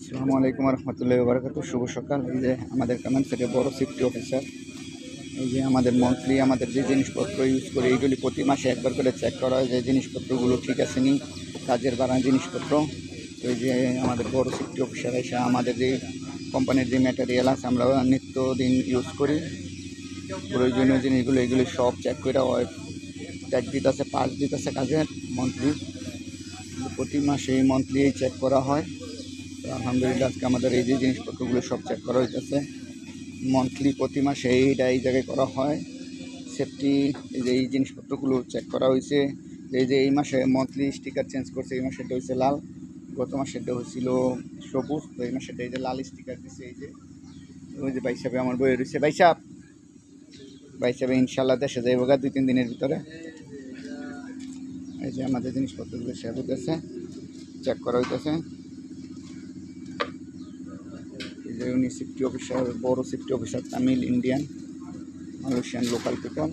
আসসালামু আলাইকুম রহমতুল্লাহি ওয়া বারাকাতুহু। শুভ সকাল। এই যে আমাদের কমেন্ট থেকে বড় সেফটি অফিসার, এই যে আমাদের মন্থলি আমাদের যে জিনিসপত্র ইউজ করি এইগুলি প্রতি মাসে একবার করে চেক করা হয় যে জিনিসপত্রগুলো ঠিক আছে নি, কাজের বাড়া জিনিসপত্র। তো এই যে আমাদের বড় সেফটি অফিসার এসে আমাদের যে কোম্পানির যে ম্যাটেরিয়াল আছে আমরা নিত্যদিন ইউজ করি প্রয়োজনীয় জিনিসগুলো এগুলি সব চেক করে হয়, চেক দিতেছে, পাস দিতেছে কাজের মন্থলি। প্রতি মাসে মন্থলি চেক করা হয়। তো আলহামদুলিল্লাহ আজকে আমাদের এই যে জিনিসপত্রগুলো সব চেক করা হইতেছে মন্থলি, প্রতি মাসে এইটা এই জায়গায় করা হয় সেফটি। এই যে এই জিনিসপত্রগুলো চেক করা হয়েছে। এই যে এই মাসে মন্থলি স্টিকার চেঞ্জ করছে, এই মাসেরটা হয়েছে লাল, গত মাসেরটা হয়েছিল সবুজ। তো এই মাসেরটা এই যে লাল স্টিকার দিচ্ছে। এই যে ওই যে ভাই সাহেব আমার বইয়ে রয়েছে, ভাই সাহেব ইনশাল্লাহ দেশে যাইব গা 2-3 দিনের ভিতরে। এই যে আমাদের জিনিসপত্রগুলো শেয়ার হইতেছে, চেক করা হইতেছে। এই যে উনি সেফটি অফিসার, বড় safety officer, Tamil Indian Malaysian local people.